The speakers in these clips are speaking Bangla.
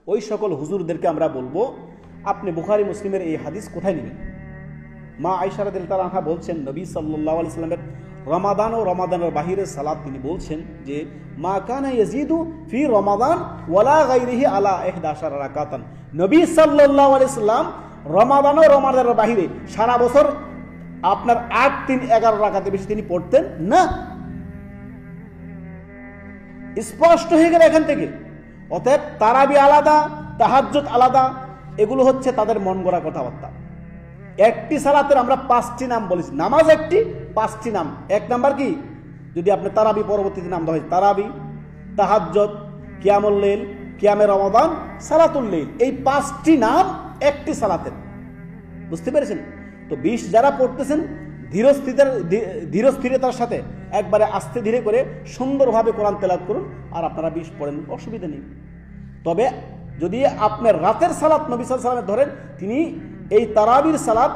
ওই সকল হুজুরদেরকে আমরা বলবো, আপনি বুখারী মুসলিমের এই হাদিস কোথায় নেবেন? মা আয়েশা রাদিয়াল্লাহু আনহা বলছেন, নবী সাল্লাল্লাহু আলাইহি সাল্লামের রমাদান ও রমাদানের বাহিরের সালাত তিনি বলছেন যে মা কানা ইয়াজিদু ফি রমাদান ওয়ালা গায়রিহি আলা 11 রাকাতান। নবী সাল্লাল্লাহু আলাইহি সাল্লাম রমাদান ও রমাদানের বাহিরে সারা বছর আপনার 8, 3, 11 রাকাতে বেশি তিনি পড়তেন না। স্পষ্ট হয়ে গেল এখান থেকে। অতএব তারাবি আলাদা, তাহাজ্জুদ আলাদা, এগুলো হচ্ছে তাদের মন গড়া কথাবার্তা। একটি সালাতের আমরা 5টি নাম বলেছি, নামাজ একটি, 5টি নাম। এক নাম্বার কি, যদি আপনি তারাবি পরবর্তীতে নাম দেওয়া হয় তারাবি, তাহাজ্জুদ, কিয়ামুল লাইল, কিয়ামে রমাদান, সালাতুল লাইল, এই 5টি নাম একটি সালাতের। বুঝতে পেরেছেন? তো 20 যারা পড়তেছেন ধীর স্থিরতার সাথে একবারে আস্তে ধীরে করে সুন্দরভাবে কোরআন তেলাওয়াত করুন, আর আপনারা 20 পড়েন, অসুবিধা নেই। তবে যদি আপনার রাতের সালাত নবী সাল্লাল্লাহু আলাইহি ওয়াসাল্লাম ধরেন, তিনি এই তারাবির সালাত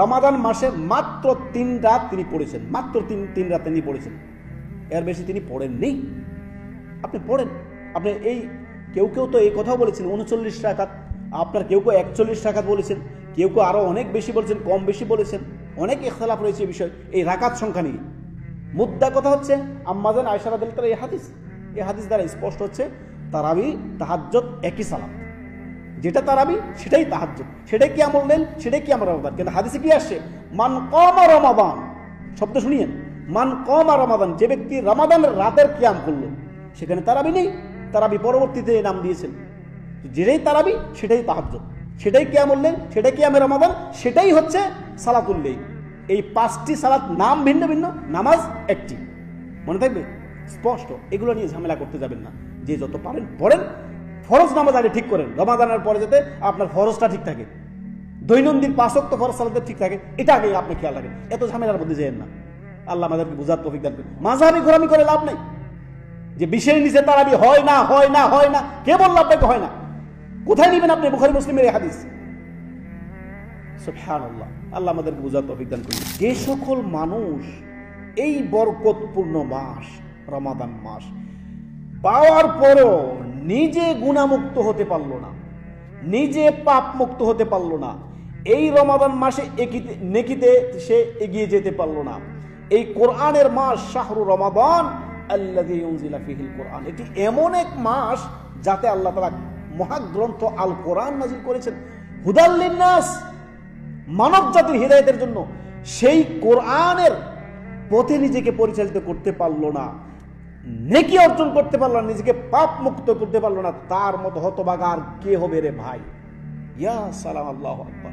রমাদান মাসে মাত্র 3 রাত তিনি পড়েছেন, মাত্র 3 রাত তিনি পড়েছেন, এর বেশি তিনি পড়েননি। আপনি পড়েন। আপনি এই কেউ তো এই কথাও বলেছেন 39 রাকাত, আপনার কেউ 41 রাকাত বলেছেন, কেউ আরো অনেক বেশি বলেছেন, কম বেশি বলেছেন, অনেক ইখতিলাফ রয়েছে এই বিষয়, এই রাকাত সংখ্যা নিয়ে। মুদ্দা কথা হচ্ছে আম্মাজান আয়েশা রাদিয়াল্লাহু তাআলা এই হাদিস দ্বারা স্পষ্ট হচ্ছে তারাবি তাহাজ্জুদ একই সালাত। যেটা তারাবি সেটাই তাহাজ্জুদ, সেটাই কিয়ামুল লাইল, সেটাই কিয়াম রমাদান। কিন্তু হাদিসে কি আসছে? মান কামা রমাদান, শব্দ শুনিয়েন, মান কামা রমাদান, যে ব্যক্তি রমাদানের রাতের কিয়াম করলো, সেখানে তারাবি নেই, তারাবি পরবর্তীতে নাম দিয়েছেন। যেটাই তারাবি সেটাই তাহাজ্জুদ, সেটাই কিয়ামুল লাইল, সেটাই কিয়ামে রমাদান, সেটাই হচ্ছে সালাতুল লাইল। এই 5টি সালাত নাম ভিন্ন ভিন্ন, নামাজ একটি। মনে থাকবে? স্পষ্ট। এগুলো নিয়ে ঝামেলা করতে যাবেন না। যে যত পারেন পড়েন, ফরজ নামাজ আগে ঠিক করেন, রমাদানের পরে যাতে আপনার ফরজটা ঠিক থাকে, দৈনন্দিন 5 ওয়াক্ত ফরজ সালাতে ঠিক থাকে, এটা আগে আপনি খেয়াল রাখেন। এত ঝামেলার মধ্যে যাবেন না। আল্লাহ আমাদেরকে বুঝার তৌফিক দান করুন। মাযহাবি গোলামি করে লাভ নাই। যে বিষয়ের নিচে তারাবি হয় না, হয় না, হয় না, কে বলল আপনাকে হয় না? কোথায় নেবেন আপনি বুখারী মুসলিমের এই হাদিস? সুবহানাল্লাহ। আল্লাহ আমাদেরকে বুঝার তৌফিক দান করুন। যে সকল মানুষ এই বরকতপূর্ণ মাস রমাদান মাস পাওয়ার পরও নিজে গুনাহমুক্ত হতে পারলো না, নিজে পাপ মুক্ত হতে পারলো না, এই রমাদান মাসে নেকিতে সে এগিয়ে যেতে পারলো না, এই কোরআনের মাস শাহরু রমাদান আল্লাযী উনজিলা ফীহিল কোরআন, এটি এমন এক মাস যাতে আল্লাহ তাআলা মহাগ্রন্থ আল কোরআন নাযিল করেছেন, হুদাল লিন্নাস, মানব জাতির হিদায়াতের জন্য। সেই কোরআনের পথে নিজেকে পরিচালিত করতে পারলো না, নেকি অর্জন করতে পারলো না, নিজেকে পাপ মুক্ত করতে পারলো না, তার মতো হতভাগা আর কে হবে রে ভাই? ইয়া সালাম, আল্লাহু আকবার।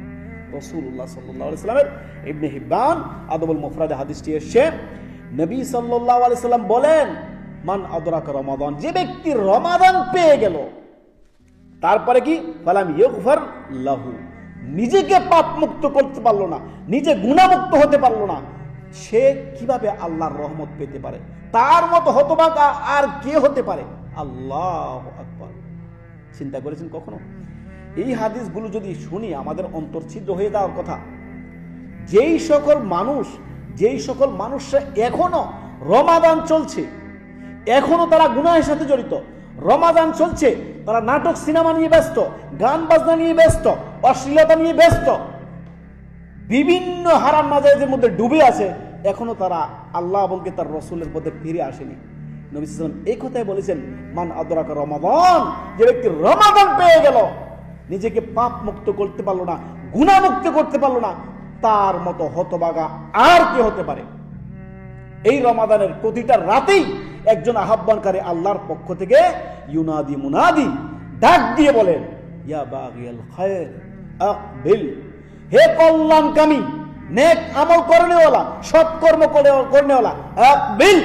রাসূলুল্লাহ সাল্লাল্লাহু আলাইহি সাল্লামের ইবনে হিব্বান আদবুল মুফরাদে হাদিসটি এসেছে, নবী সাল্লাল্লাহু আলাইহি সাল্লাম বলেন, মান আদরাকা রমাদান, যে ব্যক্তি রমাদান পেয়ে গেল, তারপরে কি ফালাম ইগফার লাহু, নিজেকে পাপ মুক্ত করতে পারলো না, নিজে গুনাহমুক্ত হতে পারলো না, সে কিভাবে আল্লাহর রহমত পেতে পারে? তার মতো হতভাগা আর কে হতে পারে? আল্লাহু আকবার। চিন্তা করেছেন কখনো? এই হাদিসগুলো যদি শুনি আমাদের অন্তর ছিদ্র হয়ে যাওয়ার কথা। যেই সকল মানুষরা এখনো রমাদান চলছে, এখনো তারা গুনাহের সাথে জড়িত, রমাদান চলছে, তারা নাটক সিনেমা নিয়ে ব্যস্ত, গান বাজনা নিয়ে ব্যস্ত, অশ্লীলতা নিয়ে ব্যস্ত, বিভিন্ন হারাম নাজায়েজের মধ্যে ডুবে আছে, এখনো তারা আল্লাহ এবং তার রাসূলের পথে ফিরে আসেনি। নবী সাল্লাল্লাহু আলাইহি ওয়াসাল্লাম এই কথাই বলেছেন, মান আদরাকা রমাদান, যে ব্যক্তি রমাদান পেয়ে গেল, নিজেকে পাপ মুক্ত করতে পারলো না, গুনাহ মুক্ত করতে পারলো না, তার মতো হতভাগা আর কে হতে পারে? এই রমাদানের প্রতিটা রাতেই একজন আহ্বানকারী আল্লাহর পক্ষ থেকে ইউনাদি মুনাদি ডাক দিয়ে বলেন, ইয়া বাগিয়াল খায়র আকবিল, হে কল্যাণকামী, নেক আমল করনেওয়ালা, সৎকর্ম করনেওয়ালা, আকবিল,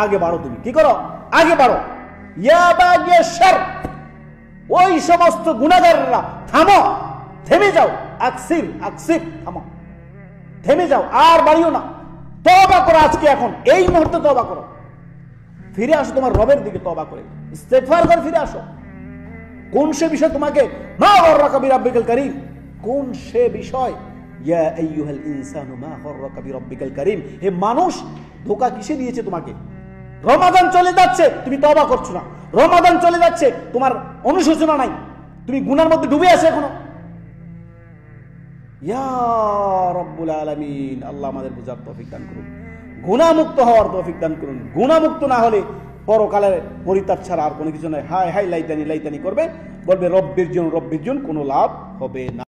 আগে বাড়ো। তুমি কি করো? আগে বাড়ো। ইয়া বাগিয়াশ শার, ওই সমস্ত গুনাহগাররা থামো, থেমে যাও। আকসির, থামো, থেমে যাও, আর বাড়িও না। তওবা করো আজকে, এখন এই মুহূর্তে তওবা করো, ফিরে আসো তোমার রবের দিকে, তওবা করে ইস্তেগফার করে ফিরে আসো। কোন সে বিষয় তোমাকে মা গররাকা বিরাব্বিকাল কারীম, কোন সে বিষয়? ইয়া আইয়ুহাল ইনসানু মা গররাকা বিরাব্বিকাল কারীম, হে মানুষ, ধোঁকা কিসে দিয়েছে তোমাকে? রমাদান চলে যাচ্ছে, তুমি তওবা করছো না, রমাদান চলে যাচ্ছে, তোমার অনুশোচনা নাই, তুমি গুনার মধ্যে ডুবে আছো এখনো। ইয়া রব্বুল আলামিন, আল্লাহ আমাদের বুঝার তৌফিক দান করুন, গুনাহমুক্ত হওয়ার তৌফিক দান করুন। গুনাহমুক্ত না হলে পরকালের পরিত্যাগ ছাড়া আর কোনো কিছু নয়। হায় হায় লাইতানি লাইতানি করবে, বলবে রব্বির জন কোনো লাভ হবে না।